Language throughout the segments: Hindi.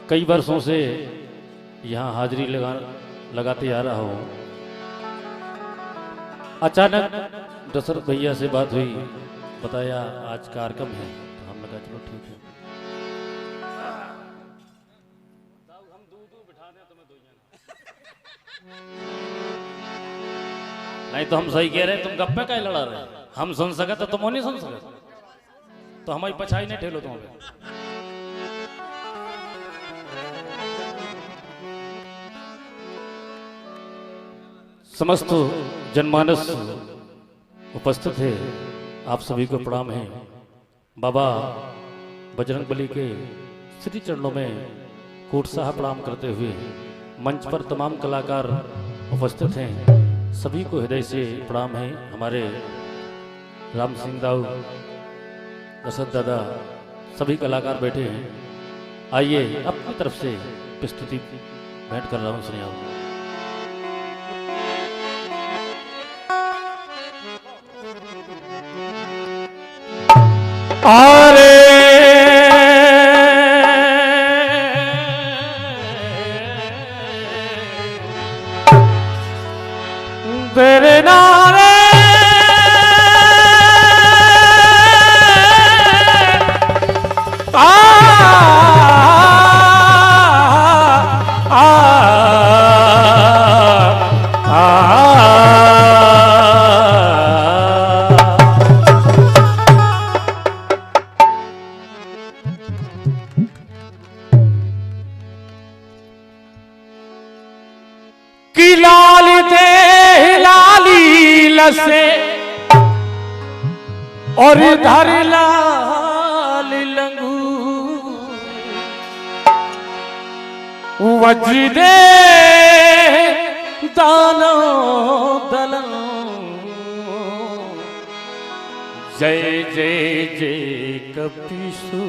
कई वर्षों से यहाँ हाजिरी लगाते आ रहा हूँ। अचानक दशरथ भैया से बात हुई, बताया आज कार्यक्रम है, तो हम लगा चलो ठीक है। नहीं तो हम सही कह रहे, तुम गप्पे का लड़ा रहे, हम सुन सके तो तुम नहीं सुन सके, तो हमारी पछाई नहीं ठेलो तुम्हें। समस्त जनमानस उपस्थित है, आप सभी को प्रणाम है। बाबा बजरंगबली के श्री चरणों में कोटसाह प्रणाम करते हुए मंच पर तमाम कलाकार उपस्थित हैं, सभी को हृदय से प्रणाम है। हमारे राम सिंह दाऊ, दशरथ दादा, सभी कलाकार बैठे हैं। आइए अपनी तरफ से प्रस्तुति भेंट कर रहा हूँ, सुनिए। अरे तेरे नारे की लाल दे लाली लसे और धर लाल लंगू वजदे दानो दलन जय जय जय कपीसू।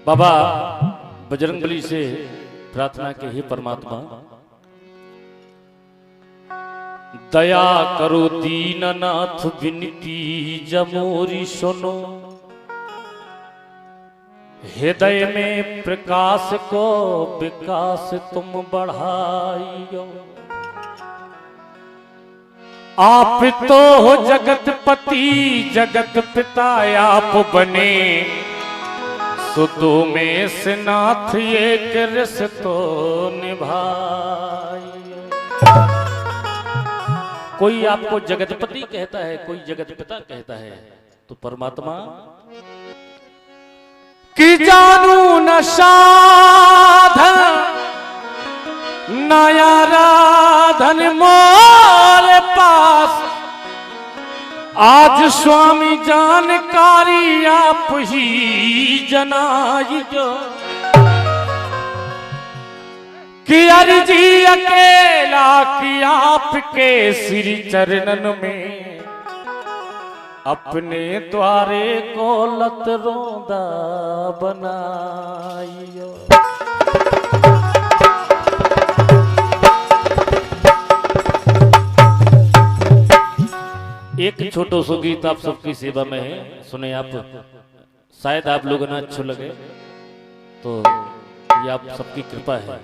बाबा बजरंगबली से प्रार्थना के, हे परमात्मा दया करो दीननाथ विनती जमोरी सुनो, हृदय में प्रकाश को विकास तुम बढ़ाइयो। आप तो हो जगतपति जगत पिता आप बने, सुतु में स्नाथ एक रिश्तो निभाई। कोई आपको जगतपति कहता है, कोई जगत पिता कहता है, तो परमात्मा कि जानू न साधन नया राधन मोरे पास, आज स्वामी जानकारी आप ही जनाइयो। कि अर्जी अकेला कि आपके श्री चरणन में, अपने द्वारे को लत रोंदा बनाइयो। एक छोटो सो गीत आप सबकी सेवा में है, सुने आप, शायद आप लोगों ने अच्छे लगे, तो ये आप सबकी कृपा है।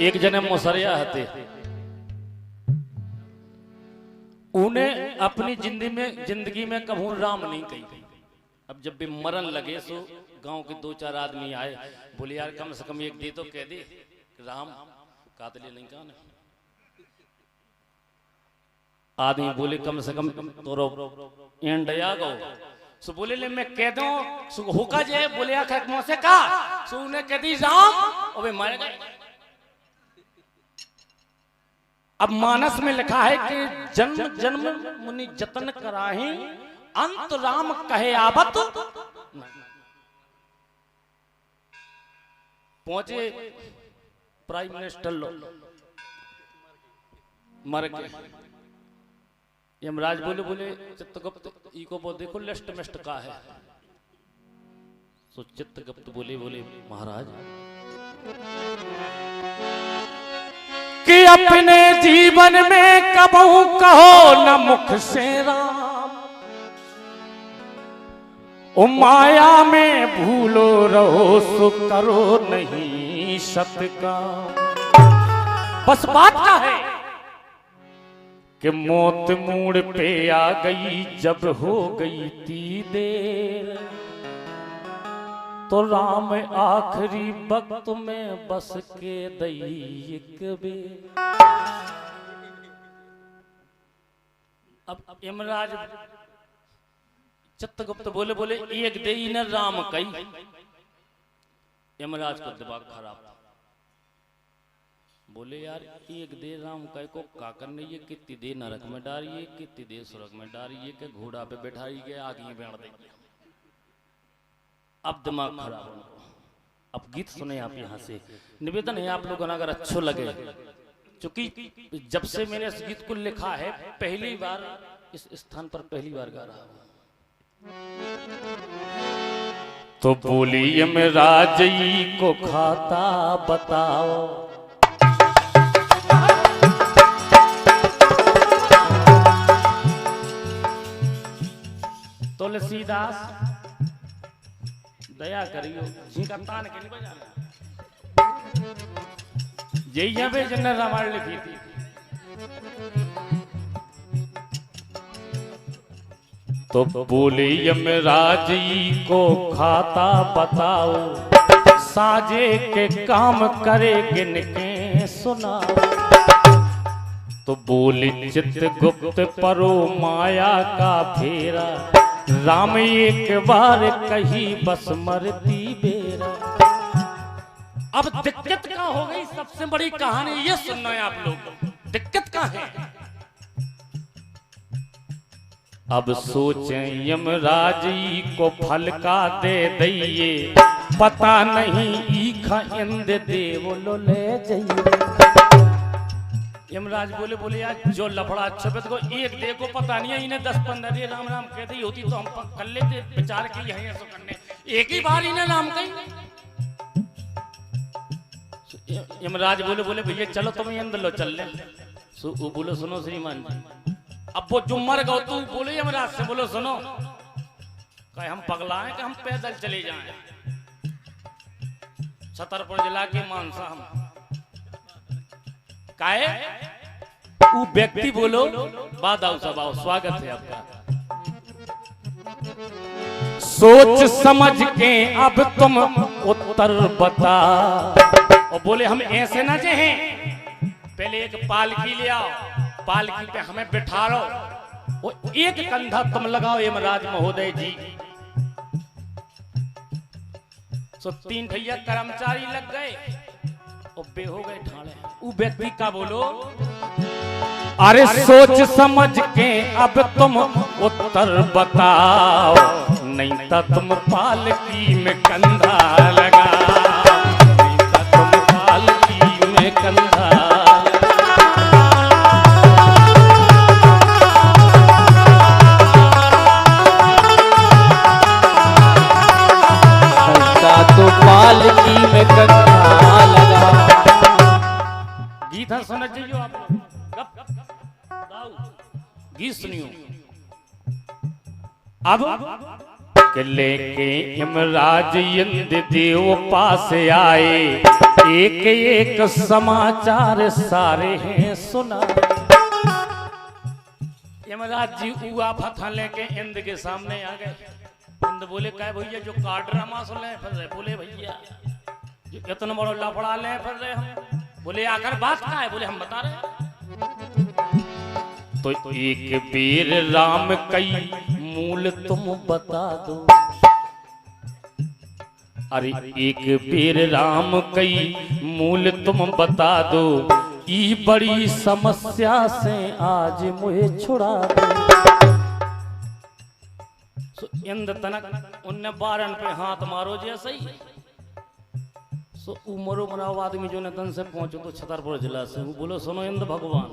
एक जने मोसरिया हते, उन्हें अपनी जिंदगी में कभू राम नहीं कही। अब जब भी मरण लगे सो गांव के 2-4 आदमी आए, बोले यार कम से कम एक दे तो कह दे राम कातले नहीं कहा। आदमी बोले कम से कम तोरो एंडया गो, सो बोले ले मैं कह दूं सो होका जे, बोले आखिर मुंह से कहा, सो उन्हें कह दी राम, अबे मारे गए। अब मानस में लिखा है कि जन्म जन्म मुनि जतन कराही, अंत राम कहे आबत। पहुंचे प्राइम मिनिस्टर मर गए, यमराज बोले चित्तगुप्त इको वो देखो लिस्ट मिस्ट का है। सो चित्तगुप्त बोले महाराज कि अपने जीवन में कबहू कहो न मुख से राम, ओ माया में भूलो रहो सो करो नहीं सत का। बस बात का है कि मौत मूड पे आ गई जब हो गई थी देर, तो राम आखिरी वक्त में बस के दई बेर। अब यमराज चित्रगुप्त बोले बोले एक दे न राम कई। यमराज का दिमाग खराब, बोले यार एक दे राम कई को का करने, ये कितनी दे नरक में डारिए, कितनी दे स्वर्ग में डारिए, के घोड़ा पे बैठाई गए आगे बैठ देंगे। अब दिमाग खराब उनको। अब गीत सुने आप यहाँ से। निवेदन है आप लोगों को अगर अच्छो लगे, क्योंकि जब से मैंने इस गीत को लिखा है पहली बार इस स्थान पर पहली बार गा रहा हूं। तो बोली यमराज को खाता बताओ, तुलसीदास दया करियो जी का तान के नहीं बजाना। यही है जन रामायण लिखी थी। तो बोले यमराज को खाता बताओ, साजे के काम करे गिन के सुना। तो बोले चित्रगुप्त परो माया का फेरा, राम एक बार कही बस मरती बेरा। अब दिक्कत क्या हो गई, सबसे बड़ी कहानी ये सुनना है आप लोग। दिक्कत क्या है अब सोचें यमराज को फल का दे दइए, पता नहीं ईखा इंद देव लो ले जाइए। यमराज बोले बोले यार जो लफड़ा छुपत को एक दे को पता नहीं है, इन्हें 10-15 राम राम कहते ही होती तो हम कर लेते विचार के यही ऐसा करने, एक ही बार इन्हें नाम कही। यमराज बोले बोले भैया चलो तुम अंदर लो चल ले। बोलो सुनो श्रीमान जी, अब वो जुम्मर गौ तू बोले यमराज से बोलो सुनो, कहे हम पगला हैं कि हम पैदल चले जाएं। छतरपुर जिला के मानसा हम काहे वो व्यक्ति बोलो बादाऊ सबाओ स्वागत है आपका। सोच समझ के अब तुम उत्तर बता। और बोले हम ऐसे ना जे हैं, पहले एक पालकी ले आओ, पालकी पे हमें बिठा लो, वो एक कंधा तुम लगाओ यमराज महोदय जी। सो 3 भैया कर्मचारी लग गए और बे हो गए ठाणे। वो व्यक्ति का बोलो अरे सोच समझ के अब तुम उत्तर बताओ, नहीं तो तुम पालकी में कंधा लगाओ, नहीं तो तुम पालकी में कंधा तो पालकी में कंधा लगा। गीत सुनना चाहिए आप गीत सुनियो। अब लेके यमराज इंद्र देव पास आए, एक एक समाचार सारे हैं सुना। यमराज जी हुआ फथा लेके इंद्र के सामने आ गए। इंद्र बोले क्या भैया जो काटरा मास ले फिर रहे, बोले भैया इतना बड़ा लफड़ा ले फिर रहे हम। बोले आखिर बात क्या है, बोले हम बता रहे। तो एक बेर राम कई मूल तुम बता दो, अरे एक बेर राम कई मूल तुम बता दो, ई बड़ी समस्या से आज मुझे छुड़ा दो। इंद्र तनक उनने बारन पे हाथ मारो जैसे ही सो उमरो मराव आदमी जो नतन से पहुंचो तो छतरपुर जिला से वो बोलो सुनो इंद्र भगवान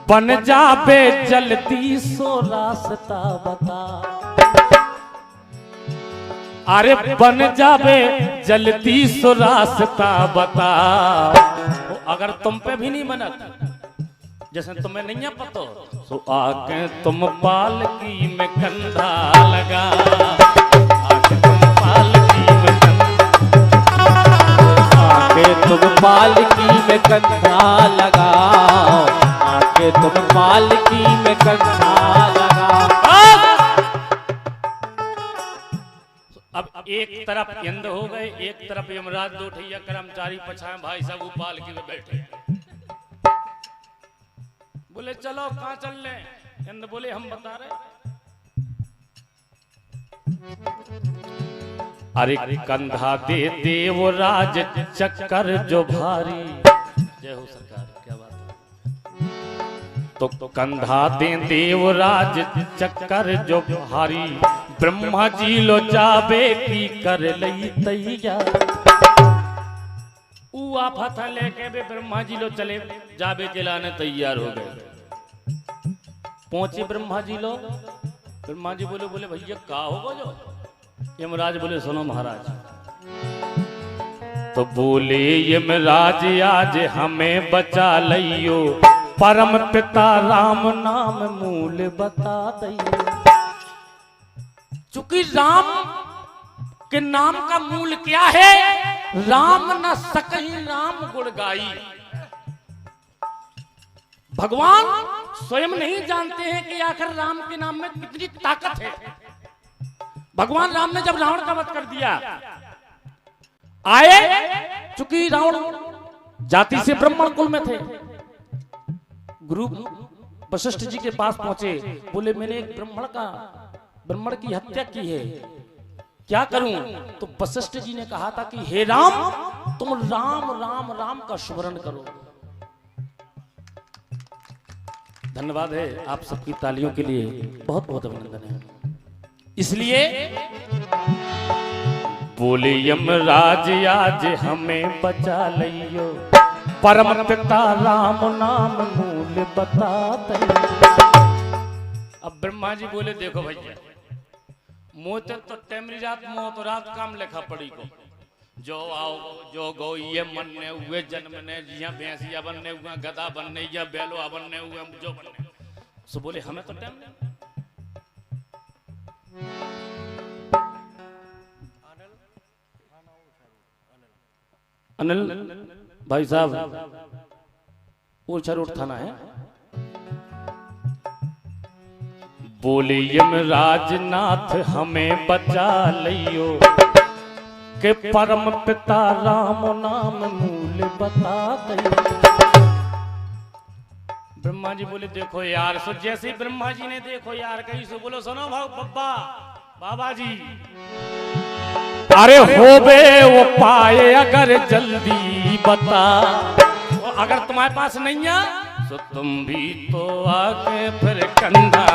बन जा बे जल्दी सो रास्ता बता। अरे बन जावे जल्दी सो रास्ता बता। अगर तुम पे भी नहीं बनत जैसे तुम्हें नहीं है पता तो आके तुम पालकी में कंधा लगा। आके तुम पालकी में आके तुम पालकी में कंधा लगाओ। आके तुम पालकी में कंधा लगाओ। अब एक तरफ इंद्र हो गए, एक तरफ यमराज दो ठैया कर्मचारी पछाए भाई साहब वो पालकी में बैठे। बोले चलो कहाँ चल रहे? इंद्र बोले हम बता रहे। अरे कंधा दे देवराज चक्कर जो भारी। जय हो सरकार, क्या बात है। तो कंधा दे देवराज चक्कर जो भारी। ब्रह्मा जी लो जाबे की कर लई तैयार। ऊ आफत लेके भी ब्रह्मा जी लो चले जाबे चलाने तैयार हो गए। पहुंचे ब्रह्मा जी लो। ब्रह्मा जी बोले भैया का होगा जो? यमराज बोले सुनो महाराज। तो बोले यमराज आज हमें बचा लियो। परम पिता राम नाम मूल बता दियो। चूंकि राम के नाम का मूल क्या है? राम न सकहि राम गुण गाई। भगवान स्वयं नहीं जानते हैं कि आखिर राम के नाम में कितनी ताकत है। भगवान राम ने जब रावण का वध कर दिया आए, चूंकि रावण जाति से ब्राह्मण कुल में थे, गुरु वशिष्ठ जी के पास पहुंचे। बोले मैंने एक ब्राह्मण की हत्या की है, क्या करूं? तो वशिष्ठ जी ने कहा था कि हे राम तुम राम राम राम का स्मरण करो। धन्यवाद है आप सबकी तालियों के लिए, बहुत बहुत अभिनंदन है। इसलिए बोले यमराज आज हमें बचा लियो। परम पिता राम नाम मूल बता दियो। अब ब्रह्मा जी बोले देखो भैया मोते तो टेमरी रात मो तो रात काम लेखा पड़ी को। जो आओ जो गो ये मनने हुए जन्म ने जिया भैंसिया बनने हुए गधा बनने या बैलोआ बनने हुए जो बनने। सो बोले हमें तो टाइम नहीं। अनिल भाई साहब ऊर्चा रोड थाना है। बोले यमराज नाथ हमें बचा लियो। के परम पिता राम नाम मूल बता दियो। ब्रह्मा जी बोले देखो यार। सो जैसे ब्रह्मा जी ने देखो यार कही सो बोलो सुनो बाबा जी। अरे होबे वो पाए अगर जल्दी बता। अगर तुम्हारे पास नहीं है तो तुम भी तो आके फिर कंधा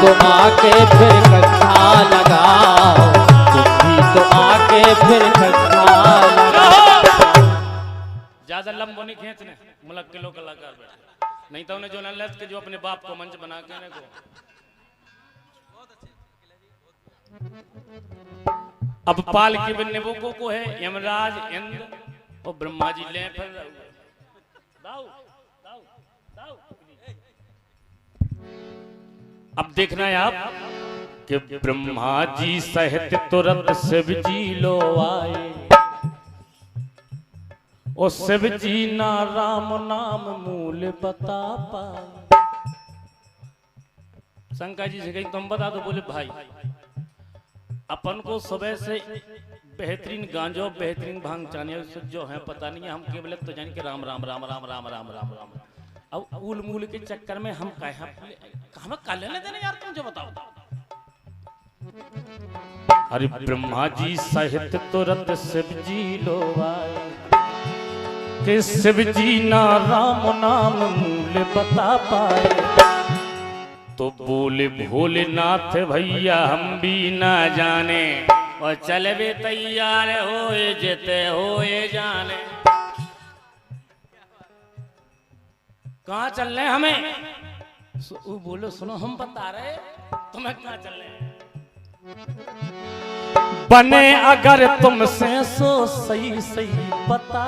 तो आके फिर कंधा लगाओ। तुम भी तो आके फिर कंधा लगाओ। ज्यादा लंबो नहीं खींचने मुलक किलो कलाकार बैठे नहीं तो उन्हें जो नलत के जो अपने बाप को मंच बना के को। अब पाल के बनने वो को है यमराज इंद्र और ब्रह्मा जी ले फिर दाऊ दाऊ दाऊ। अब देखना है आप कि ब्रह्मा जी सहित तुरंत शिव जी लो आए। और शिव जी ना राम नाम मूल बता पाए। शंकर जी से कहीं तुम बता दो। बोले भाई अपन को सुबह से बेहतरीन गांजो बेहतरीन भांग चाने जो है पता नहीं है। हम केवल तो जान के राम राम राम राम राम राम राम राम। अब उल मूल के चक्कर में हम कहाँ का लेने देने यार तुम जो बताओ। अरे ब्रह्मा जी सहित तुरंत शिव जी लो आए। कि शिव जी ना राम नाम मूल बता पाए। तो बोले भोलेनाथ भैया हम भी ना जाने और चले भी तैयार होए जेते होए जाने। कहाँ चल रहे हमें? वो बोलो सुनो हम बता रहे तुम्हें कहाँ चल रहे हैं। बने अगर तुमसे सो सही सही बता,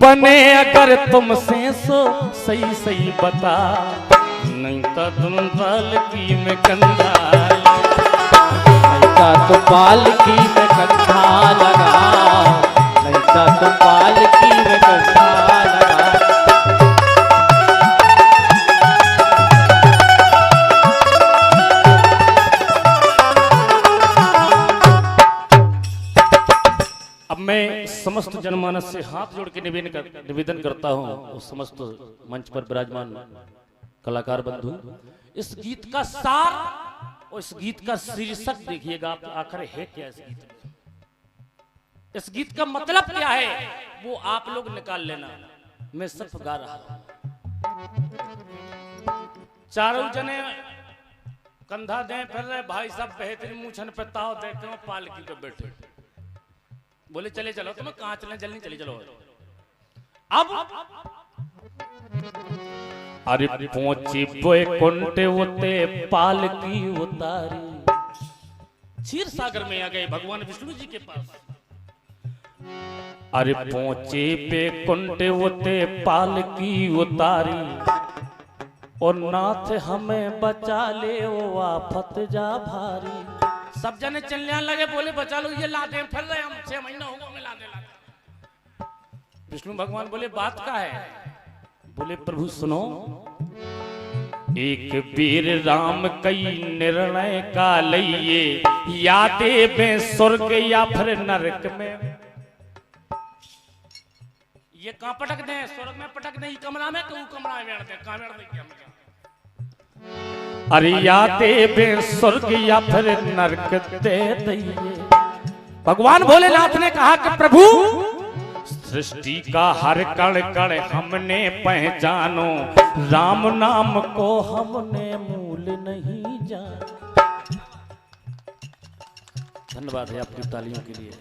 बने अगर तुमसे सो सही सही बता, नहीं तो तुम पालकी में कंधाल, नहीं तो पालकी में कंधा लगाओ, नहीं तो पालकी में कंधा लगाओ। अब मैं समस्त जनमानस से हाथ जोड़ के निवेदन करता हूँ उस समस्त मंच पर विराजमान कलाकार बंधु, इस गीत का सार और इस गीत का शीर्षक देखिएगा आप आखिर है क्या इस गीत में, इस गीत का मतलब क्या है वो आप लोग निकाल लेना। मैं सिर्फ गा रहा हूं। चारों जने कंधा दे फिर रहे भाई साहब बेहतरीन मूछन पे ताव देखते हो पालकी पे बैठे, बोले चले चलो तुम्हें कहां चले जल्दी चले चलो। अब अरे पहुंची बोए कुंटे होते पालकी उतारी, क्षीर सागर में आ गए भगवान विष्णु जी के पास। अरे पहुंचे पे कुंटे होते पालकी उतारी, और नाथ हमें बचा ले वो आफत जा भारी। सब जने चलने लगे, बोले बचा लो ये लादे फिर रहे हम 6 महीना होगा हमें लादे। विष्णु भगवान बोले बात का है, बोले प्रभु सुनो, एक वीर राम कई निर्णय का लइए, या देवे स्वर्ग या फिर नरक में। ये कहां पटक दे, स्वर्ग में पटक दे, कमरा में कहूं कमरा में बैठ दे, कहां बैठ दे क्या। अरे या देवे स्वर्ग या फिर नरक दे दइए। भगवान भोलेनाथ ने कहा कि प्रभु सृष्टि का हर कण कण हमने पहचानो, राम नाम को हमने मूल नहीं जाना। धन्यवाद है आपकी तालियों के लिए।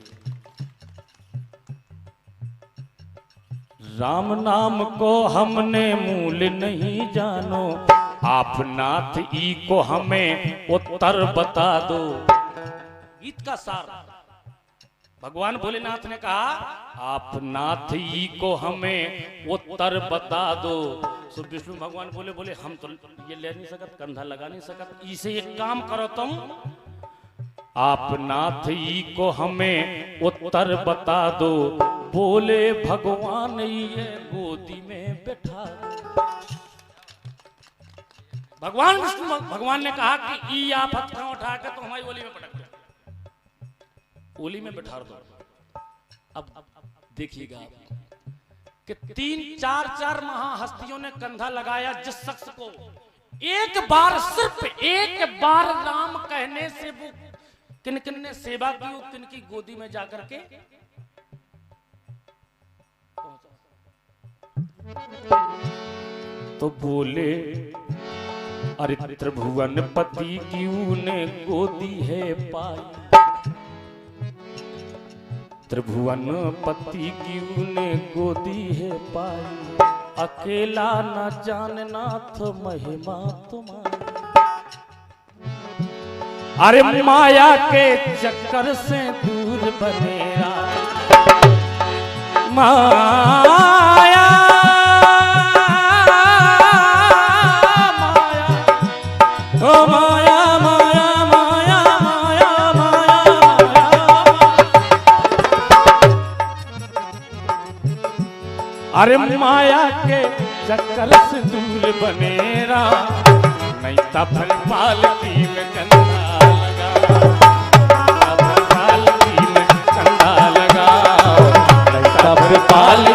राम नाम को हमने मूल नहीं जानो, आप नाथ ई को हमें उत्तर बता दो। गीत का सार भगवान भोलेनाथ ने कहा आप नाथ ई को हमें उत्तर बता दो। सो विष्णु भगवान बोले हम तो ये ले नहीं सकत, कंधा लगा नहीं सकत, इसे एक काम करो तुम, आप नाथ ई को हमें उत्तर बता दो। बोले भगवान ये गोदी में बैठा दो। भगवान विष्णु भगवान ने कहा कि ई आफत का उठा के तो हमारी ओली में पटक दो, ओली में बैठा दो। अब देखिएगा कि 3-4 महाहस्तियों ने कंधा लगाया जिस शख्स को एक बार, सिर्फ एक बार राम कहने से वो किन किन ने सेवा की, किन की गोदी में जाकर के तो बोले अरे त्रिभुवन पति की उने गोदी है पाई, त्रिभुवन पति की उने गोदी है पाई, अकेला न जाननाथ महिमा तुम्हारी। अरे माया के चक्कर से दूर बनेरा, माया माया माया माया माया माया। अरे माया के चक्कर से दूर बनेरा, नहीं तब पालकी में कंधा लगा, पालकी में कंधा लगा, नहीं तब पालकी